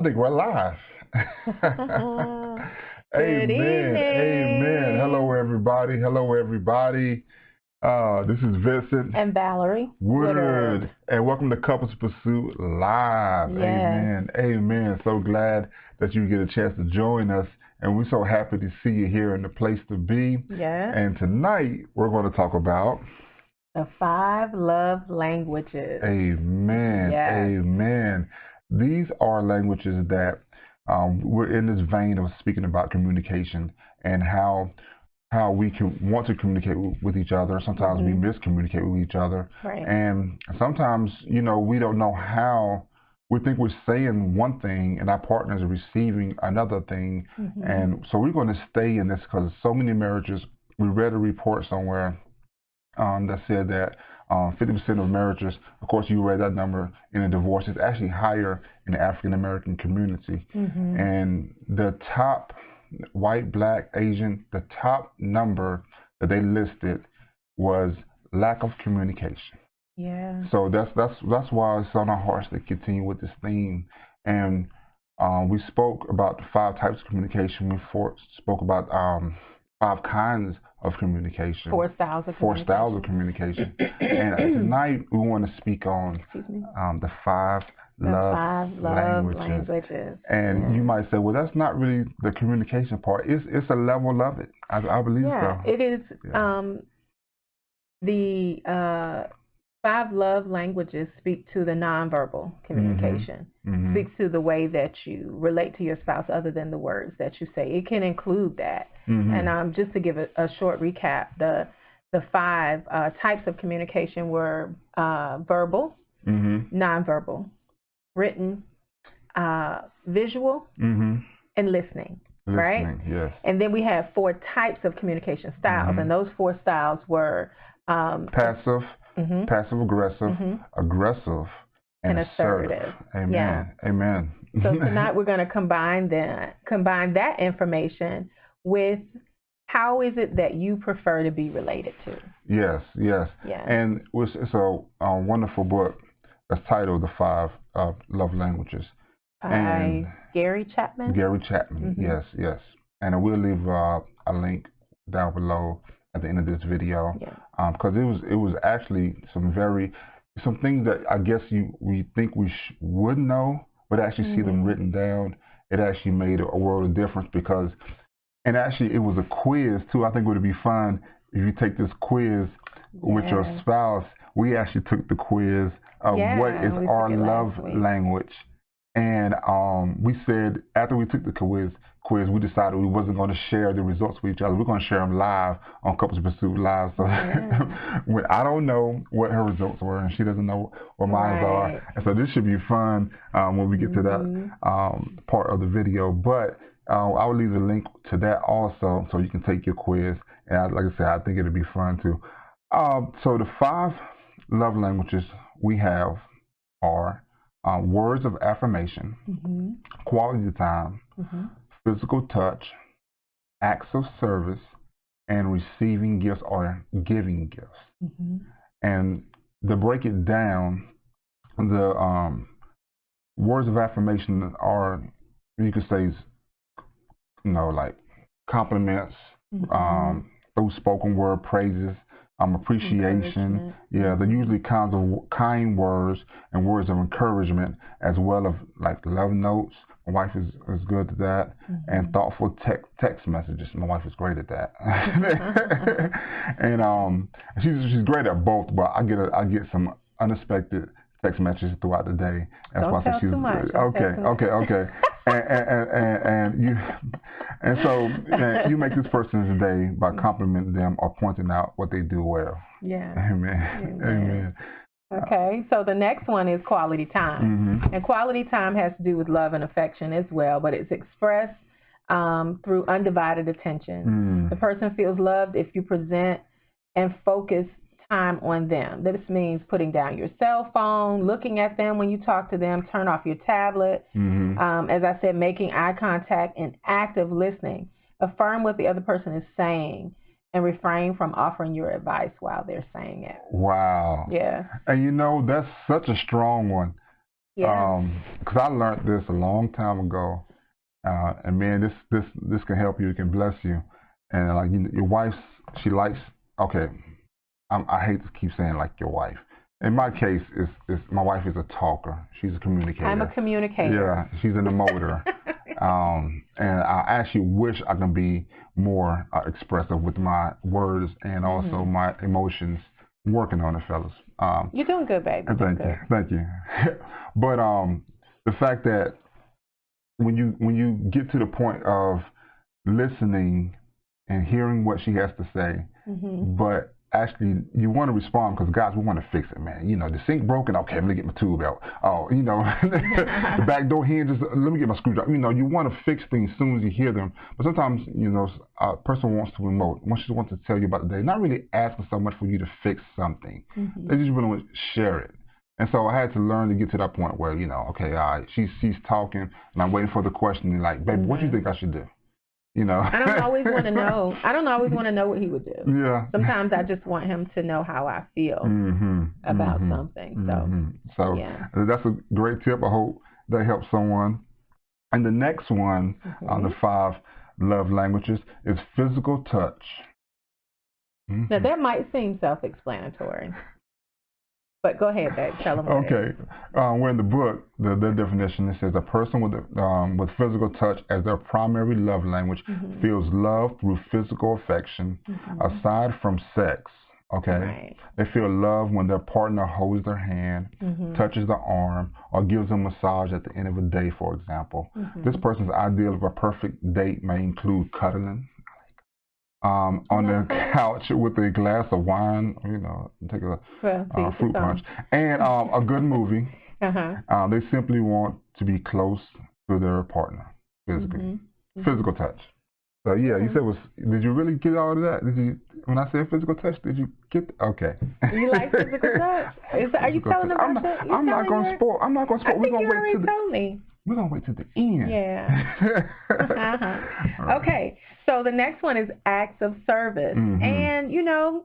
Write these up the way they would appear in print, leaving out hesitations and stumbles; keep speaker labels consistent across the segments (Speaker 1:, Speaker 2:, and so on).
Speaker 1: I think we're live.
Speaker 2: Good
Speaker 1: Amen. Amen. Hello,
Speaker 2: evening.
Speaker 1: everybody. Hello, everybody. This is Vincent
Speaker 2: And Valerie Woodard.
Speaker 1: Woodard, and welcome to Couples Pursuit Live.
Speaker 2: Yes.
Speaker 1: Amen. Amen. So glad that you get a chance to join us, and we're so happy to see you here in the place to be.
Speaker 2: Yes.
Speaker 1: And tonight we're going to talk about
Speaker 2: The 5 love languages.
Speaker 1: Amen.
Speaker 2: Yes.
Speaker 1: Amen. These are languages that we're in this vein of speaking about communication and how we can want to communicate with each other. Sometimes we miscommunicate with each other,
Speaker 2: Right.
Speaker 1: and sometimes we don't know how. We think we're saying one thing and our partner is receiving another thing, and so we're going to stay in this because so many marriages. We read a report somewhere that said that 50% of marriages, of course, you read that number in a divorce, is actually higher in the African American community. And the top, white, black, Asian, the top number that they listed was lack of communication.
Speaker 2: Yeah.
Speaker 1: So that's why it's on our hearts to continue with this theme. And we spoke about the 5 types of communication. We spoke about 5 kinds of communication.
Speaker 2: 4 styles of
Speaker 1: Four
Speaker 2: communication.
Speaker 1: styles of communication. And tonight we want to speak on the 5 love languages. And you might say, well, that's not really the communication part. It's a level of it. I believe so.
Speaker 2: It is.
Speaker 1: Yeah.
Speaker 2: The 5 love languages speak to the nonverbal communication. Speaks to the way that you relate to your spouse other than the words that you say. It can include that. And just to give a short recap, the 5 types of communication were verbal, nonverbal, written, visual, and listening. Right?
Speaker 1: Yes.
Speaker 2: And then we have 4 types of communication styles, and those 4 styles were
Speaker 1: passive, passive aggressive, aggressive, and assertive. Amen.
Speaker 2: Yeah.
Speaker 1: Amen.
Speaker 2: So tonight we're going to combine that information with how is it that you prefer to be related to.
Speaker 1: Yes. Yes.
Speaker 2: Yeah.
Speaker 1: And it's a wonderful book that's titled The 5 Love Languages.
Speaker 2: By Gary Chapman.
Speaker 1: Gary Chapman. Yes. Yes. And we'll leave a link down below at the end of this video, because it was actually some things that I guess we think we would know, but actually see them written down. It actually made a world of difference and actually it was a quiz too. I think it would be fun if you take this quiz with your spouse. We actually took the quiz of what is our love language. And we said after we took the quiz, we decided we wasn't going to share the results with each other. We're going to share them live on Couples Pursuit Live. So I don't know what her results were, and she doesn't know what mine are. And so this should be fun when we get to that part of the video. But I will leave the link to that also, so you can take your quiz. And like I said, I think it'll be fun too. So the 5 love languages we have are words of affirmation, quality time, physical touch, acts of service, and receiving gifts or giving gifts. And to break it down, the words of affirmation are, you could say, like compliments, through spoken word praises, appreciation. Yeah, they're usually kind words and words of encouragement, as well as like love notes. My wife is good at that, and thoughtful text messages. My wife is great at that, and she's great at both. But I get some unexpected text messages throughout the day. That's
Speaker 2: why she's too much.
Speaker 1: Okay. And so you make this person's day by complimenting them or pointing out what they do well.
Speaker 2: Yeah.
Speaker 1: Amen.
Speaker 2: Okay, so the next one is quality time. And quality time has to do with love and affection as well, but it's expressed through undivided attention. The person feels loved if you present and focus time on them. This means putting down your cell phone, looking at them when you talk to them, turn off your tablet. As I said, making eye contact and active listening. Affirm what the other person is saying and refrain from offering your advice while they're saying it.
Speaker 1: Wow.
Speaker 2: Yeah.
Speaker 1: And that's such a strong one.
Speaker 2: Yeah.
Speaker 1: Because I learned this a long time ago, and man, this can help you. It can bless you. And like your wife, she likes. Okay, I hate to keep saying like your wife. In my case, it's my wife is a talker. She's a communicator.
Speaker 2: I'm a communicator.
Speaker 1: Yeah, she's an emoter. And I actually wish I could be more expressive with my words and also my emotions. Working on it, fellas.
Speaker 2: You're doing good, baby.
Speaker 1: Thank you. But the fact that when you get to the point of listening and hearing what she has to say, but actually you want to respond, because guys, we want to fix it, man. You know, the sink broken, okay, let me get my tube out. Oh, you know, the back door hinges, let me get my screwdriver. You know, you want to fix things as soon as you hear them. But sometimes, you know, a person wants to emote, wants to tell you about the day, not really asking so much for you to fix something. They just really want to share it. And so I had to learn to get to that point where, you know, okay, all right, she's talking, and I'm waiting for the question, and like, baby, what do you think I should do? You know,
Speaker 2: I don't always want to know. I don't always want to know what he would do.
Speaker 1: Yeah.
Speaker 2: Sometimes I just want him to know how I feel about something.
Speaker 1: So
Speaker 2: yeah.
Speaker 1: That's a great tip. I hope that helps someone. And the next one on the 5 love languages is physical touch.
Speaker 2: Now that might seem self-explanatory. But go ahead, babe. Tell them.
Speaker 1: Okay. We're in the book, the definition. It says a person with physical touch as their primary love language feels love through physical affection, aside from sex. Okay.
Speaker 2: Right.
Speaker 1: They feel love when their partner holds their hand, touches their arm, or gives them a massage at the end of a day, for example. This person's ideal of a perfect date may include cuddling on their couch with a glass of wine, you know, take a fruit punch, and a good movie. They simply want to be close to their partner physically. Physical touch. So yeah, you said did you really get all of that? Did you, when I said physical touch, did you get? Okay.
Speaker 2: You like physical touch? Are you telling them about that?
Speaker 1: I'm not going to spoil. I'm not going to spoil.
Speaker 2: We're gonna
Speaker 1: wait till the end.
Speaker 2: Yeah. Okay. So the next one is acts of service. And you know,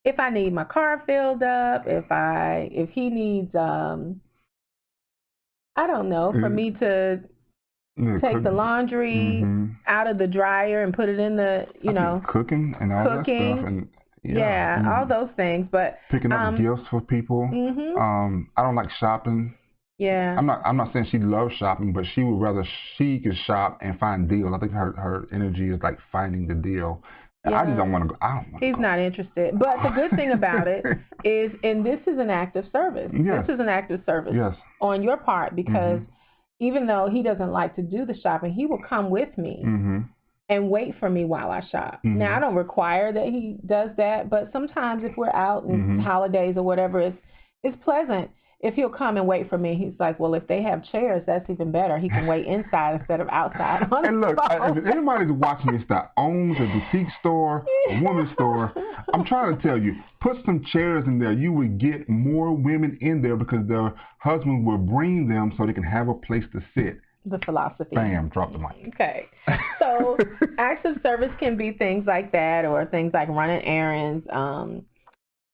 Speaker 2: if I need my car filled up, if he needs I don't know, for me to take the laundry out of the dryer and put it in the, you know,
Speaker 1: cooking and all that stuff, and
Speaker 2: all those things. But
Speaker 1: picking up gifts for people. I don't like shopping.
Speaker 2: Yeah.
Speaker 1: I'm not saying she loves shopping, but she would rather she could shop and find deals. I think her energy is like finding the deal. And I just don't want to go.
Speaker 2: He's not interested. But the good thing about it is, and this is an act of service.
Speaker 1: Yes.
Speaker 2: This is an act of service on your part, because even though he doesn't like to do the shopping, he will come with me and wait for me while I shop. Now, I don't require that he does that, but sometimes if we're out in holidays or whatever, it's pleasant if he'll come and wait for me. He's like, well, if they have chairs, that's even better. He can wait inside instead of outside.
Speaker 1: And look, if anybody's watching this that owns a boutique store, a women's store, I'm trying to tell you, put some chairs in there. You would get more women in there because their husbands will bring them so they can have a place to sit.
Speaker 2: The philosophy.
Speaker 1: Bam, drop the mic.
Speaker 2: Okay. So acts of service can be things like that, or things like running errands,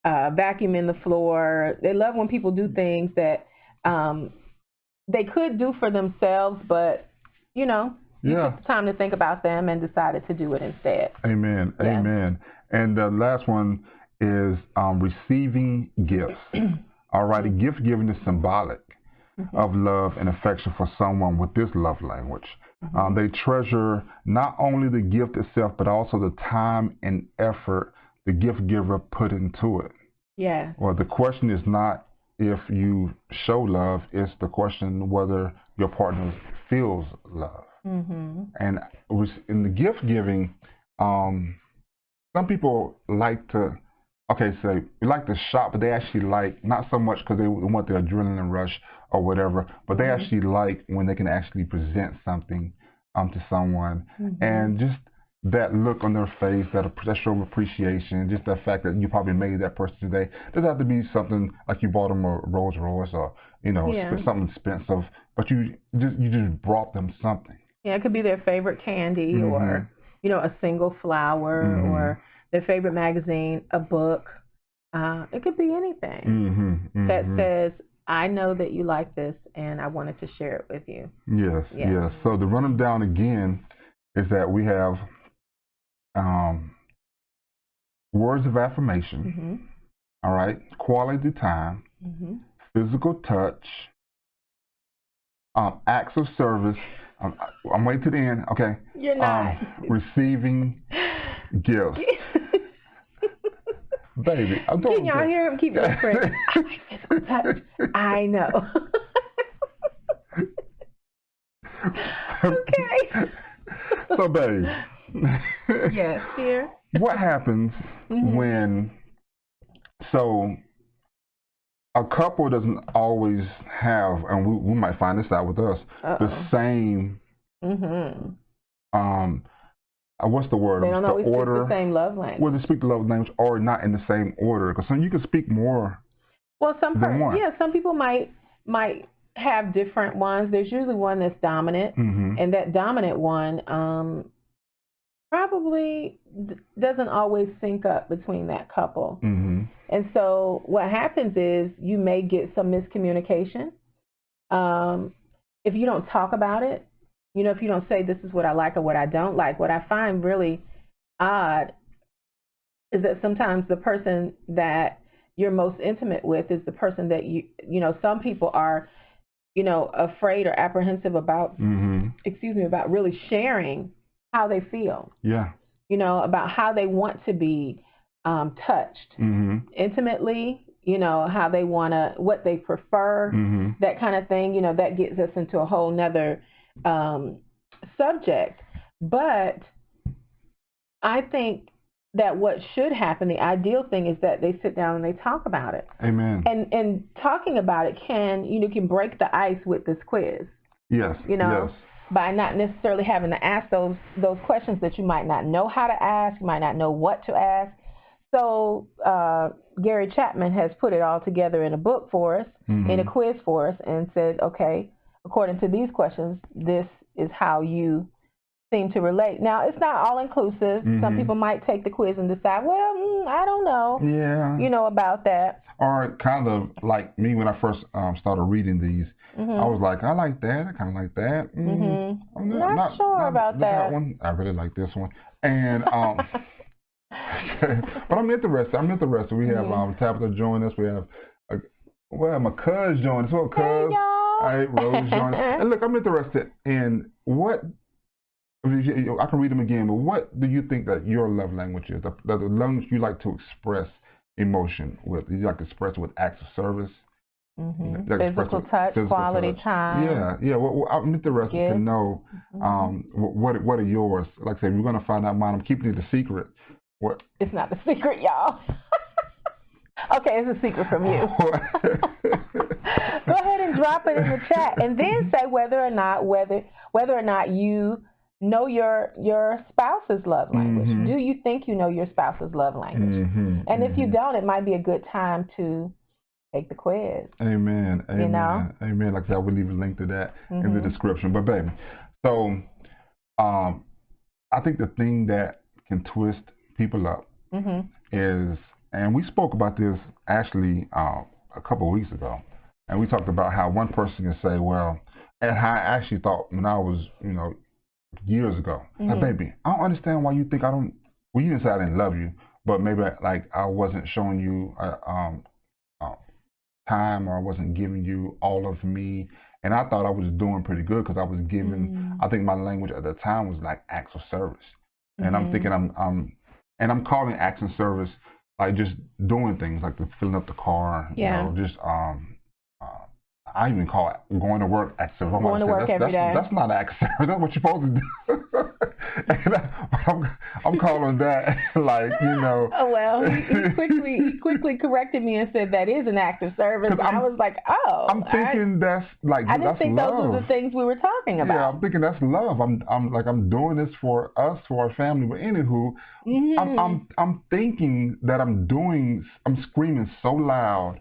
Speaker 2: vacuuming the floor. They love when people do things that they could do for themselves, but, you know, you took the time to think about them and decided to do it instead.
Speaker 1: Amen. Yeah. Amen. And the last one is receiving gifts. All right, a gift giving is symbolic of love and affection for someone with this love language. They treasure not only the gift itself, but also the time and effort the gift giver put into it.
Speaker 2: Yeah.
Speaker 1: Well, the question is not if you show love, it's the question whether your partner feels love. And in the gift giving, some people like to, they like to shop, but they actually like, not so much because they want the adrenaline rush or whatever, but they actually like when they can actually present something to someone, and just that look on their face, that show of appreciation, just the fact that you probably made that person today. Doesn't have to be something like you bought them a Rolls Royce or, you know, something expensive, but you just brought them something.
Speaker 2: Yeah, it could be their favorite candy, or, you know, a single flower, or their favorite magazine, a book. It could be anything that says, I know that you like this, and I wanted to share it with you.
Speaker 1: Yes, yes. So to run them down again is that we have words of affirmation, all right, quality time, physical touch, acts of service. I'm waiting to the end, okay?
Speaker 2: You're not.
Speaker 1: Receiving gifts. Baby, I'm talking.
Speaker 2: Can y'all hear him? Keep whispering. I like physical touch. I know. Okay.
Speaker 1: So, baby.
Speaker 2: Yes, here.
Speaker 1: What happens when, so a couple doesn't always have, and we might find this out with us, the same, what's the word?
Speaker 2: They don't always speak
Speaker 1: order,
Speaker 2: the same love language.
Speaker 1: Well, they speak the love language or not in the same order. Because you can speak more than one.
Speaker 2: Yeah, some people might have different ones. There's usually one that's dominant, and that dominant one probably doesn't always sync up between that couple. And so what happens is you may get some miscommunication. If you don't talk about it, you know, if you don't say this is what I like or what I don't like, what I find really odd is that sometimes the person that you're most intimate with is the person that you know, some people are, you know, afraid or apprehensive about, about really sharing how they feel.
Speaker 1: Yeah.
Speaker 2: You know, about how they want to be touched intimately, you know, how they want to, what they prefer, that kind of thing. You know, that gets us into a whole nother subject. But I think that what should happen, the ideal thing is that they sit down and they talk about it.
Speaker 1: Amen.
Speaker 2: And talking about it can break the ice with this quiz.
Speaker 1: Yes.
Speaker 2: You know, by not necessarily having to ask those questions that you might not know how to ask, you might not know what to ask. So Gary Chapman has put it all together in a book for us, in a quiz for us, and said, okay, according to these questions, this is how you seem to relate. Now, it's not all inclusive. Some people might take the quiz and decide, well, I don't know, you know, about that.
Speaker 1: Or kind of like me when I first started reading these, I was like, I like that, I kind of like that.
Speaker 2: I'm not sure about that
Speaker 1: one. I really like this one. And but I'm interested. We have Tabitha join us. We have my cuz join us. Well, cuz, all right, Rose join us. And look, I'm interested in what, I can read them again, but what do you think that your love language is? The language you like to express emotion with? You like to express with acts of service?
Speaker 2: Physical touch, quality time.
Speaker 1: Yeah. Well, I'm interested to know what are yours. Like I said, we're going to find out mine. I'm keeping it a secret. What?
Speaker 2: It's not a secret, y'all. Okay, it's a secret from you. Go ahead and drop it in the chat, and then say whether or not you know your spouse's love language. Do you think you know your spouse's love language? And if you don't, it might be a good time to take the quiz.
Speaker 1: Amen.
Speaker 2: You know?
Speaker 1: Amen. Like I said, we'll leave a link to that in the description. But baby, so I think the thing that can twist people up is, and we spoke about this actually a couple of weeks ago, and we talked about how one person can say, well, and how I actually thought when I was, you know, years ago, like, baby, I don't understand why you think I don't, well, you didn't say I didn't love you, but maybe like I wasn't showing you time, or I wasn't giving you all of me. And I thought I was doing pretty good because I was giving, I think my language at the time was like acts of service. And I'm thinking I'm calling acts of service like just doing things like filling up the car, you know, just I even call it going to work acts of service.
Speaker 2: Going to work every day.
Speaker 1: That's not acts of service. That's what you're supposed to do. And I'm calling that like, you know.
Speaker 2: Oh, well, he quickly corrected me and said that is an act of service. And I was like, oh.
Speaker 1: I'm thinking that's like,
Speaker 2: I didn't think
Speaker 1: love.
Speaker 2: Those were the things we were talking about.
Speaker 1: Yeah, I'm thinking that's love. I'm doing this for us, for our family. But anywho, I'm thinking that I'm screaming so loud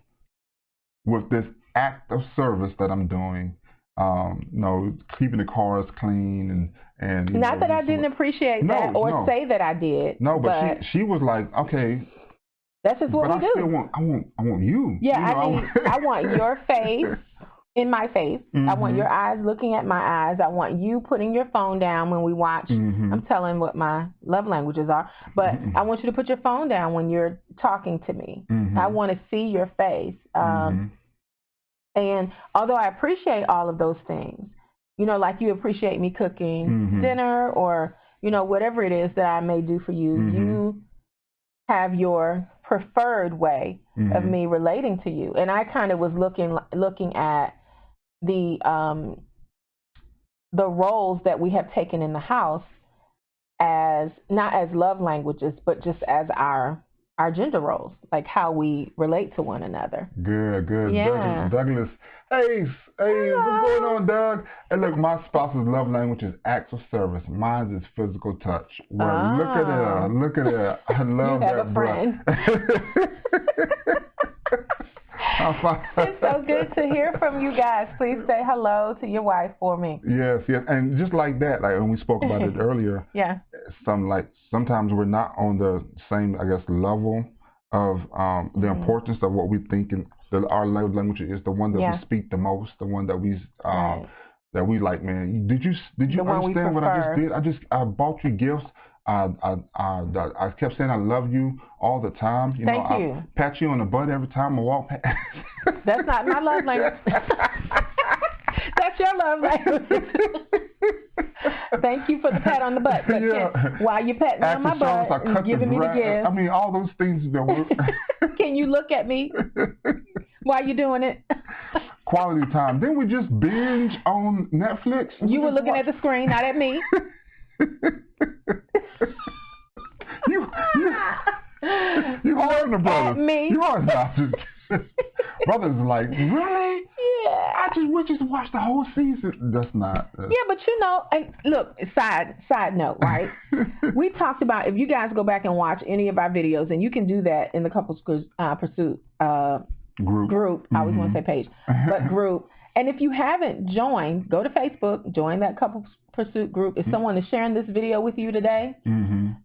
Speaker 1: with this act of service that I'm doing, you know, keeping the cars clean and
Speaker 2: not that I didn't appreciate that or say that I did.
Speaker 1: No, but she was like, okay,
Speaker 2: That's just what we do.
Speaker 1: But I want you.
Speaker 2: Yeah,
Speaker 1: you know,
Speaker 2: I want your face in my face. I want your eyes looking at my eyes. I want you putting your phone down when we watch. I'm telling what my love languages are, but I want you to put your phone down when you're talking to me. I want to see your face. And although I appreciate all of those things, you know, like you appreciate me cooking dinner or, you know, whatever it is that I may do for you, you have your preferred way of me relating to you. And I kind of was looking at the roles that we have taken in the house as not as love languages, but just as our gender roles, like how we relate to one another.
Speaker 1: Good.
Speaker 2: Yeah.
Speaker 1: Douglas. Hey, what's going on, Doug? And look, my spouse's love language is acts of service. Mine is physical touch. Well, look at her. I love
Speaker 2: you have
Speaker 1: that,
Speaker 2: a friend. It's so good to hear from you guys. Please say hello to your wife for me.
Speaker 1: Yes, and just like that, like when we spoke about it earlier.
Speaker 2: Yeah.
Speaker 1: Sometimes we're not on the same, I guess, level of the importance of what we think, and our love language is the one that we speak the most, the one that we that we like. Man, did you understand what I just did? I bought you gifts. I kept saying I love you all the time. You know, I pat you on the butt every time I walk past.
Speaker 2: That's not my love language. That's your love language. Thank you for the pat on the butt. But while you're patting on my butt and giving me the gift.
Speaker 1: I mean, all those things that work.
Speaker 2: Can you look at me while you're doing it?
Speaker 1: Quality time. Didn't we just binge on Netflix?
Speaker 2: You were looking at the screen, not at me.
Speaker 1: you heard the brother.
Speaker 2: Me.
Speaker 1: You are not. Brother's like, really?
Speaker 2: Yeah.
Speaker 1: I just wish you to watch the whole season. That's not.
Speaker 2: Yeah, but you know, and look, side note, right? We talked about, if you guys go back and watch any of our videos, and you can do that in the Couples Pursuit group. I always want to say page, but group. And if you haven't joined, go to Facebook, join that Couples Pursuit group. If someone is sharing this video with you today,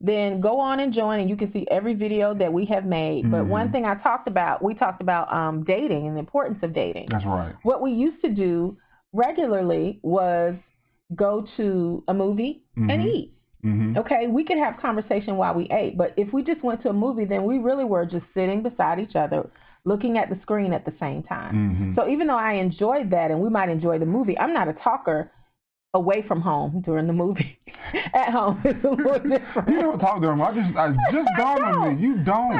Speaker 2: then go on and join, and you can see every video that we have made. But one thing we talked about dating and the importance of dating.
Speaker 1: That's right.
Speaker 2: What we used to do regularly was go to a movie and eat. Okay, we could have conversation while we ate, but if we just went to a movie, then we really were just sitting beside each other, looking at the screen at the same time. So even though I enjoyed that, and we might enjoy the movie, I'm not a talker away from home during the movie. At home, it's a little different.
Speaker 1: You don't talk to them. I just dawned on me. You don't.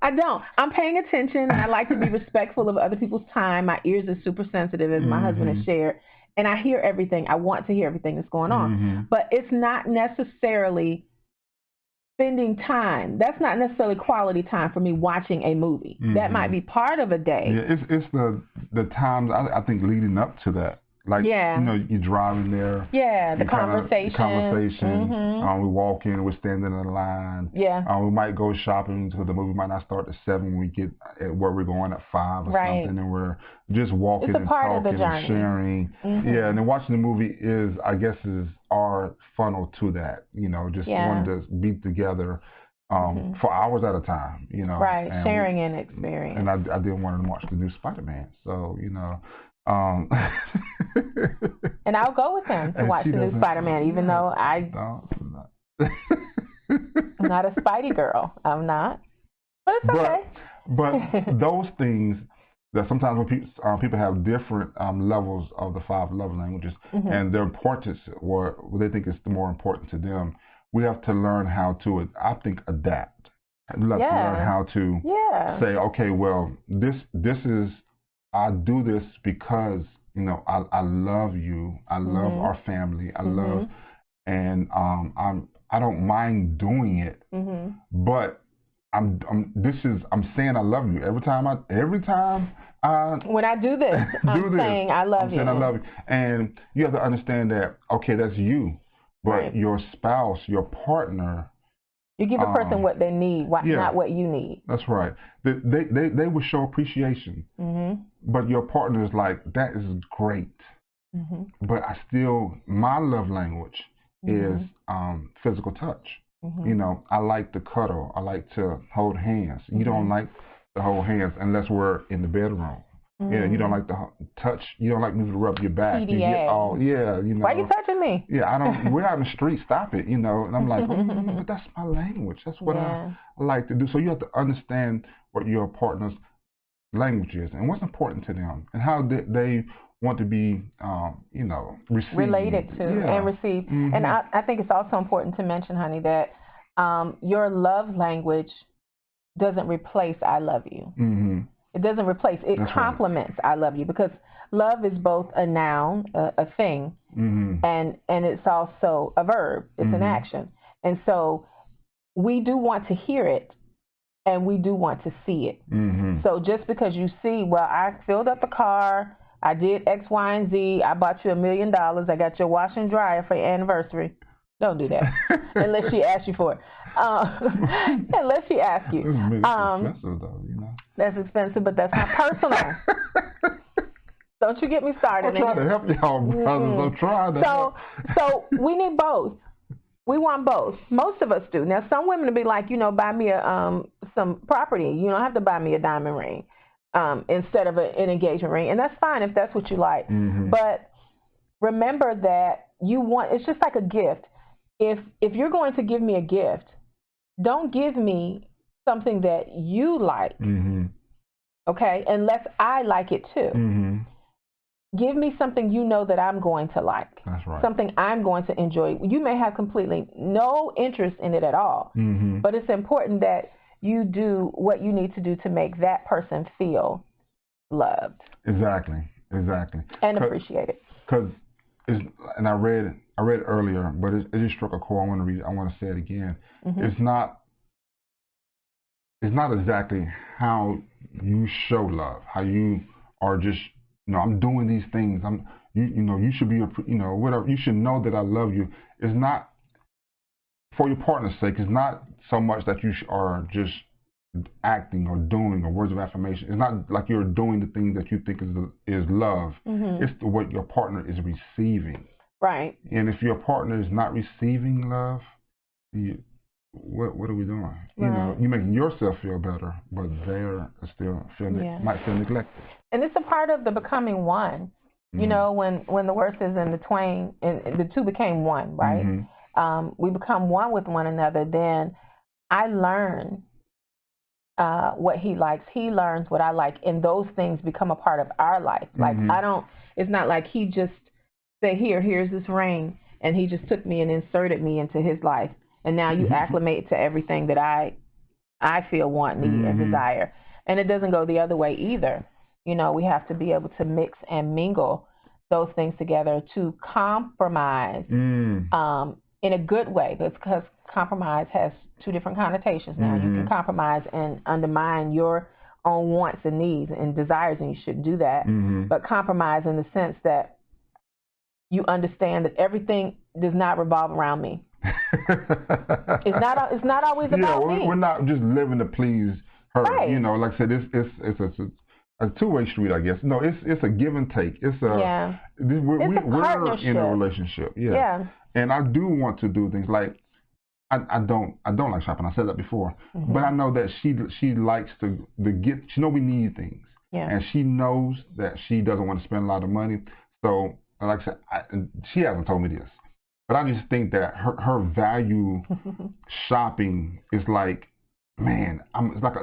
Speaker 2: I don't. I'm paying attention, and I like to be respectful of other people's time. My ears are super sensitive, as my husband has shared, and I hear everything. I want to hear everything that's going on. But it's not necessarily spending time. That's not necessarily quality time for me watching a movie. That might be part of a day.
Speaker 1: Yeah, it's the times, I think, leading up to that. Like, you know, you're driving there.
Speaker 2: Yeah, the conversation.
Speaker 1: We walk in, we're standing in line.
Speaker 2: Yeah.
Speaker 1: We might go shopping because the movie might not start at 7 when we get at where we're going at 5 or something. And we're just walking and talking and sharing. Yeah, and then watching the movie is our funnel to that. You know, just wanting to be together for hours at a time, you know.
Speaker 2: Right, and sharing an experience.
Speaker 1: And I didn't want to watch the new Spider-Man. So, you know.
Speaker 2: And I'll go with him to watch the new Spider-Man, even though I'm not a Spidey girl. I'm not. But it's okay.
Speaker 1: But those things that sometimes when people have different levels of the 5 love languages and their importance, or what they think is more important to them, we have to learn how to, I think, adapt. We have to learn how to say, okay, well, this is, I do this because, you know, I love you. I love our family. I love, and I don't mind doing it. But I'm saying I love you every time when I do this. I'm saying I love you. I love you. And you have to understand that, okay, that's you, but your spouse, your partner.
Speaker 2: You give a person what they need, not what you need.
Speaker 1: That's right. They will show appreciation, but your partner is like, that is great. But my love language is physical touch. You know, I like to cuddle. I like to hold hands. You don't like to hold hands unless we're in the bedroom. Yeah, you don't like to touch. You don't like me to rub your back.
Speaker 2: PDA.
Speaker 1: You get all, you know.
Speaker 2: Why are you touching me?
Speaker 1: Yeah, I don't. We're out in the street. Stop it, you know. And I'm like, but that's my language. That's what I like to do. So you have to understand what your partner's language is and what's important to them and how they want to be, you know, received.
Speaker 2: Related to and received. And I think it's also important to mention, honey, that your love language doesn't replace I love you. It doesn't replace. It complements I love you, because love is both a noun, a thing, and it's also a verb. It's an action. And so we do want to hear it, and we do want to see it. So just because you see, well, I filled up the car, I did X, Y, and Z, I bought you $1 million, I got your washer and dryer for your anniversary. Don't do that unless she asks you for it. Unless she asks you.
Speaker 1: It's expensive, though, you know.
Speaker 2: That's expensive, but that's not personal. Don't you get me started.
Speaker 1: I'm trying to help y'all, brothers. I'm trying to
Speaker 2: So we need both. We want both. Most of us do. Now, some women will be like, you know, buy me some property. You don't have to buy me a diamond ring instead of an engagement ring. And that's fine if that's what you like. But remember that it's just like a gift. If you're going to give me a gift, don't give me something that you like, okay, unless I like it too. Give me something you know that I'm going to like.
Speaker 1: That's right.
Speaker 2: Something I'm going to enjoy. You may have completely no interest in it at all, but it's important that you do what you need to do to make that person feel loved.
Speaker 1: Exactly.
Speaker 2: And appreciated.
Speaker 1: Because, and I read earlier, but it just struck a chord. I want to read it. I want to say it again. It's not exactly how you show love, how you are just, you know, I'm doing these things. You know, you should be, you know, whatever. You should know that I love you. It's not for your partner's sake. It's not so much that you are just acting or doing or words of affirmation. It's not like you're doing the things that you think is love. It's what your partner is receiving.
Speaker 2: Right.
Speaker 1: And if your partner is not receiving love, what are we doing? Right. You know, you're making yourself feel better, but they're still might feel neglected.
Speaker 2: And it's a part of the becoming one. You know, when the word says in the twain, and the two became one, right? We become one with one another. Then I learn what he likes. He learns what I like, and those things become a part of our life. Like it's not like he just said, here's this ring, and he just took me and inserted me into his life. And now you acclimate to everything that I feel, want, need, and desire. And it doesn't go the other way either. You know, we have to be able to mix and mingle those things together to compromise in a good way. Because compromise has two different connotations now. You can compromise and undermine your own wants and needs and desires, and you shouldn't do that. But compromise in the sense that you understand that everything does not revolve around me. It's not always about me.
Speaker 1: We're not just living to please her.
Speaker 2: Right.
Speaker 1: You know, like I said, it's a two-way street, I guess. No, it's a give and take. It's a we're in a relationship. Yeah. And I do want to do things like I don't like shopping. I said that before, but I know that she likes to get. She know we need things, and she knows that she doesn't want to spend a lot of money. So, like I said, she hasn't told me this. But I just think that her value shopping is like, man, it's like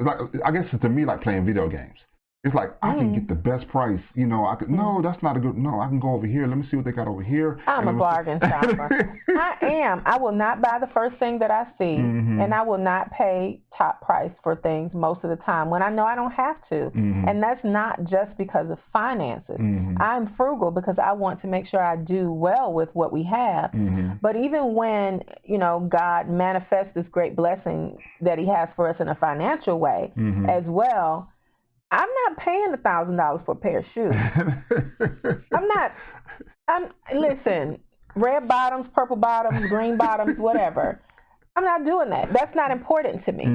Speaker 1: I guess it's to me like playing video games. It's like I can get the best price. You know, I could. No, that's not a good. No, I can go over here. Let me see what they got over here.
Speaker 2: I'm a bargain shopper. I am. I will not buy the first thing that I see, and I will not pay top price for things most of the time when I know I don't have to. And that's not just because of finances. I'm frugal because I want to make sure I do well with what we have. But even when, you know, God manifests this great blessing that He has for us in a financial way as well, I'm not paying $1,000 for a pair of shoes. Listen, red bottoms, purple bottoms, green bottoms, whatever. I'm not doing that. That's not important to me.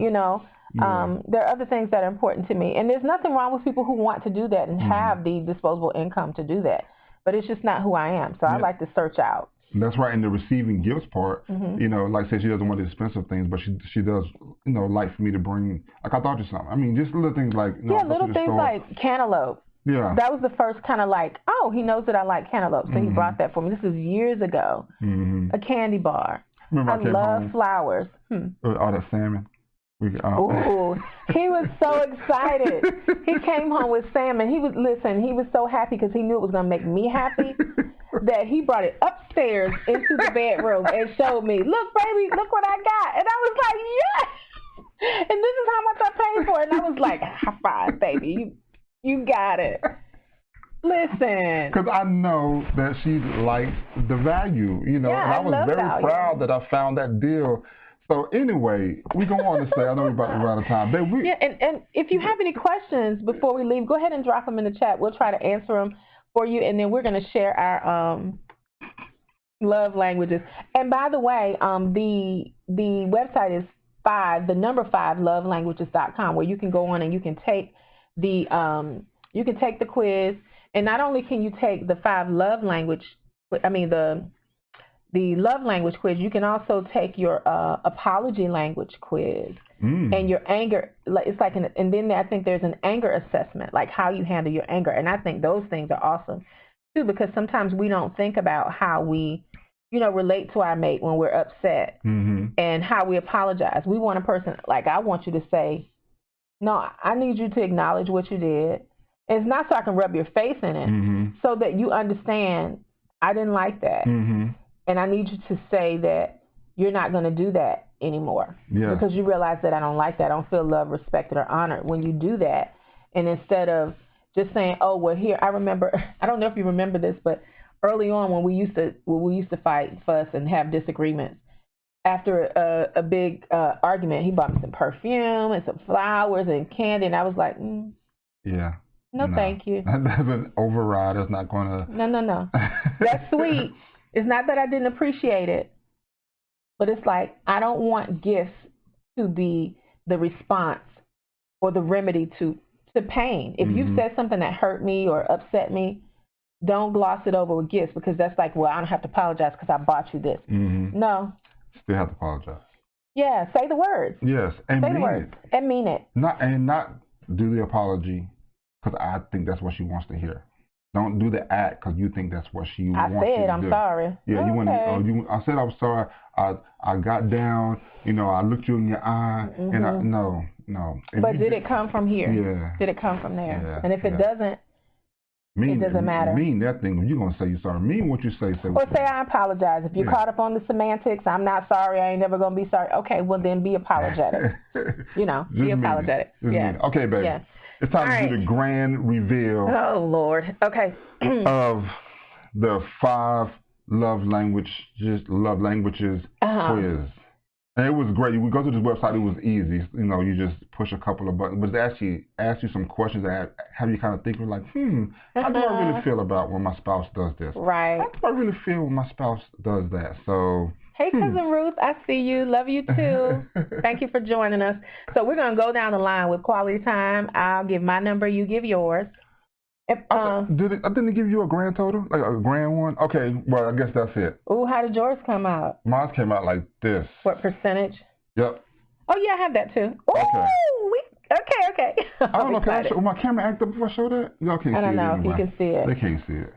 Speaker 2: You know, there are other things that are important to me. And there's nothing wrong with people who want to do that and have the disposable income to do that. But it's just not who I am. So I like to search out.
Speaker 1: That's right. And the receiving gifts part, you know, like I said, she doesn't want the expensive things, but she does, you know, like for me to bring, like I thought you something. I mean, just little things like, you know,
Speaker 2: little things like cantaloupe.
Speaker 1: Yeah.
Speaker 2: That was the first kind of like, oh, he knows that I like cantaloupe, so he brought that for me. This was years ago. A candy bar. I love flowers.
Speaker 1: All that salmon.
Speaker 2: Ooh, he was so excited. He came home with salmon. He was so happy because he knew it was going to make me happy that he brought it upstairs into the bedroom and showed me, look, baby, look what I got. And I was like, yes! And this is how much I paid for it. And I was like, high five, baby. You got it. Listen.
Speaker 1: Because I know that she likes the value, you know.
Speaker 2: Yeah,
Speaker 1: and I was very proud that I found that deal. So anyway, we go on to say, I know we're about to run out of time.
Speaker 2: Yeah, and if you have any questions before we leave, go ahead and drop them in the chat. We'll try to answer them for you, and then we're going to share our love languages. And by the way, the website is 5 lovelanguages.com, where you can go on and you can take the quiz. And not only can you take the 5 love language, the love language quiz, you can also take your apology language quiz and your anger. It's like and then I think there's an anger assessment, like how you handle your anger. And I think those things are awesome too, because sometimes we don't think about how we, you know, relate to our mate when we're upset and how we apologize. We want a person, like, I want you to say, no, I need you to acknowledge what you did. And it's not so I can rub your face in it, so that you understand, I didn't like that. And I need you to say that you're not going to do that anymore. Yeah. Because you realize that I don't like that. I don't feel loved, respected, or honored when you do that. And instead of just saying, oh, well, here, I remember, I don't know if you remember this, but early on when we used to fight, fuss, and have disagreements, after a big argument, he bought me some perfume and some flowers and candy, and I was like,
Speaker 1: yeah.
Speaker 2: No, thank you.
Speaker 1: That doesn't override. It's not going to.
Speaker 2: No. That's sweet. It's not that I didn't appreciate it, but it's like I don't want gifts to be the response or the remedy to pain. If you said something that hurt me or upset me, don't gloss it over with gifts, because that's like, well, I don't have to apologize because I bought you this. No.
Speaker 1: Still have to apologize.
Speaker 2: Yeah, say the words.
Speaker 1: Yes, and
Speaker 2: say the words and mean it.
Speaker 1: Not do the apology because I think that's what she wants to hear. Don't do the act because you think that's what she wants you to do. I said, I'm sorry. Yeah, okay. You want to. I said I was sorry. I got down. You know, I looked you in your eye, and no.
Speaker 2: But did it come from here?
Speaker 1: Yeah.
Speaker 2: Did it come from there? Yeah. And if it doesn't, it doesn't matter.
Speaker 1: Mean that thing. You're gonna say you're sorry. Mean what you say.
Speaker 2: Say I apologize. If you're caught up on the semantics, I'm not sorry. I ain't never gonna be sorry. Okay, well then be apologetic. Be apologetic. Yeah.
Speaker 1: Okay, baby. Yeah. It's time to do the grand reveal.
Speaker 2: Oh, Lord. Okay.
Speaker 1: of the 5 love languages quiz. And it was great. We go to this website. It was easy. You know, you just push a couple of buttons. But it actually asks you some questions that have you kind of thinking like, how do I really feel about when my spouse does this?
Speaker 2: Right.
Speaker 1: How do I really feel when my spouse does that? So...
Speaker 2: Hey, Cousin Ruth, I see you. Love you, too. Thank you for joining us. So we're going to go down the line with quality time. I'll give my number. You give yours.
Speaker 1: Didn't it give you a grand total? Like a grand one? Okay, well, I guess that's it.
Speaker 2: Ooh, how did yours come out?
Speaker 1: Mine came out like this.
Speaker 2: What percentage?
Speaker 1: Yep.
Speaker 2: Oh, yeah, I have that, too. Ooh, okay.
Speaker 1: I don't know. Will my camera act up if I show that? Y'all can't see it.
Speaker 2: I don't know if you can see it.
Speaker 1: They can't see it.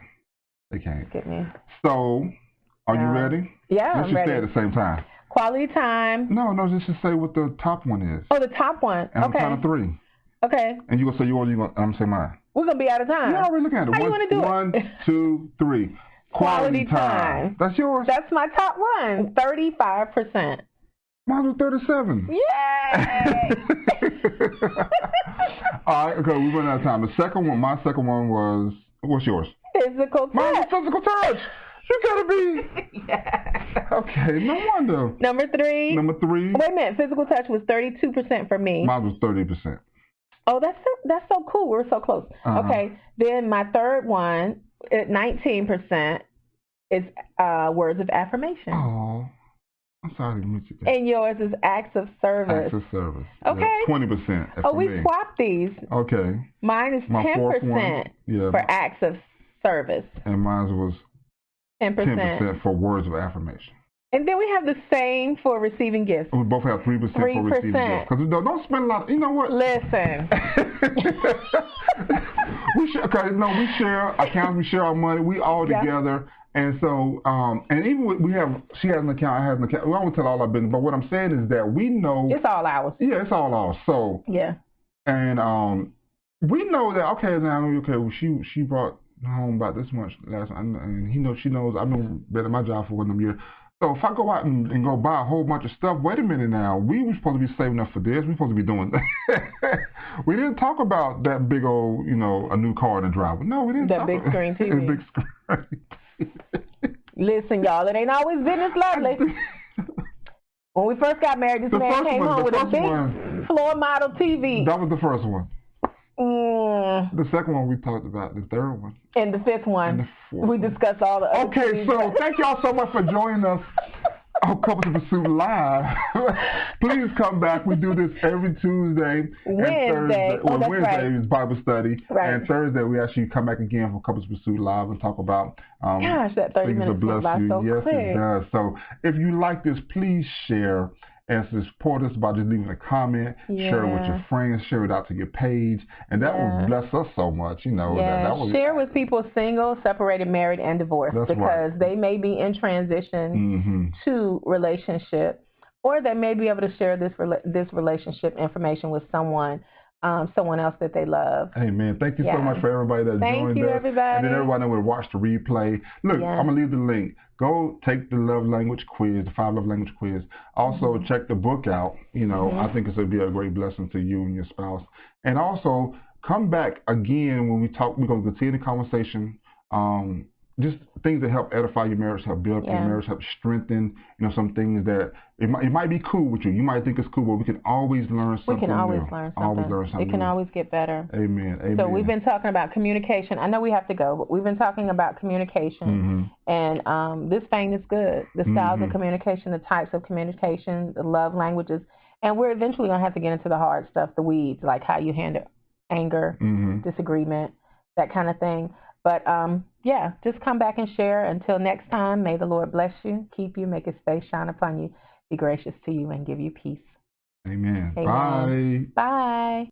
Speaker 1: They can't.
Speaker 2: Get me.
Speaker 1: So... Are you ready?
Speaker 2: Yeah, I'm ready.
Speaker 1: Let's just say at the same time.
Speaker 2: Quality time.
Speaker 1: No, just to say what the top one is.
Speaker 2: Oh, the top one.
Speaker 1: And I'm count of 3.
Speaker 2: Okay.
Speaker 1: And you gonna say yours, and I'm gonna say mine.
Speaker 2: We're gonna be out of time.
Speaker 1: Yeah, we're looking at it.
Speaker 2: How you wanna do it?
Speaker 1: 1, 2, 3.
Speaker 2: Quality time.
Speaker 1: That's yours.
Speaker 2: That's my top one. 35%.
Speaker 1: Mine was 37.
Speaker 2: Yay!
Speaker 1: All right. Okay, we went out of time. My second one was. What's yours?
Speaker 2: Physical touch.
Speaker 1: Mine was physical touch. You gotta be.
Speaker 2: Yeah.
Speaker 1: Okay, no wonder.
Speaker 2: Number 3. Wait a minute, physical touch was 32% for me.
Speaker 1: Mine was 30%.
Speaker 2: Oh, that's so cool. We're so close. Okay, then my third one at 19% is words of affirmation.
Speaker 1: Oh, I'm sorry to meet you.
Speaker 2: And yours is acts of service.
Speaker 1: Acts of service.
Speaker 2: Okay.
Speaker 1: 20%.
Speaker 2: Oh, we swapped these.
Speaker 1: Okay.
Speaker 2: Mine is 10% for acts of service.
Speaker 1: And mine was
Speaker 2: 10%
Speaker 1: for words of affirmation.
Speaker 2: And then we have the same for receiving gifts.
Speaker 1: We both have 3% for receiving gifts. Because don't spend a lot. You know what?
Speaker 2: Listen.
Speaker 1: we share accounts. We share our money. We all together. And so, and even she has an account. I have an account. We won't tell all our business. But what I'm saying is that we know
Speaker 2: it's all ours.
Speaker 1: Yeah, it's all ours. So
Speaker 2: yeah.
Speaker 1: And we know that well, she brought home about this much last night, and she knows I've been at my job for 1 of them years. So if I go out and go buy a whole bunch of stuff, wait a minute now, we were supposed to be saving up for this. We're supposed to be doing that. We didn't talk about that big old, a new car to drive. No, we didn't.
Speaker 2: That big screen TV.
Speaker 1: Big screen.
Speaker 2: Listen, y'all, it ain't always business lovely. When we first got married, this man came home with a big floor model TV.
Speaker 1: That was the first one. The second one we talked about, the third one.
Speaker 2: And the fifth one, we discussed all the other
Speaker 1: Okay, so thank y'all so much for joining us on Couples in Pursuit Live. Please come back. We do this every Tuesday and Thursday. Wednesday is Bible study.
Speaker 2: Right.
Speaker 1: And Thursday we actually come back again for Couples in Pursuit Live and talk about
Speaker 2: gosh, that 30 minutes goes by so
Speaker 1: yes,
Speaker 2: quick.
Speaker 1: It does. So if you like this, please share and support us by just leaving a comment, share it with your friends, share it out to your page, and that will bless us so much,
Speaker 2: Share with people single, separated, married, and divorced, because they may be in transition to relationship, or they may be able to share this relationship information with someone else that they love.
Speaker 1: Amen. Thank you so much for everybody that joined us.
Speaker 2: Thank you, everybody.
Speaker 1: And then everybody that will watch the replay. Look, I'm going to leave the link. Go take the love language quiz, the 5 love language quiz. Also, check the book out. I think it's going to be a great blessing to you and your spouse. And also, come back again when we talk. We're going to continue the conversation. Just things that help edify your marriage, help build up your marriage, help strengthen, some things that it might be cool with you. You might think it's cool, but we can always learn something new.
Speaker 2: We can always learn something. It can always get better.
Speaker 1: Amen. Amen.
Speaker 2: So we've been talking about communication. I know we have to go, but we've been talking about communication. And this vein is good. The styles of communication, the types of communication, the love languages. And we're eventually going to have to get into the hard stuff, the weeds, like how you handle anger, disagreement, that kind of thing. But, just come back and share. Until next time, may the Lord bless you, keep you, make his face shine upon you, be gracious to you, and give you peace.
Speaker 1: Amen. Bye.
Speaker 2: Bye.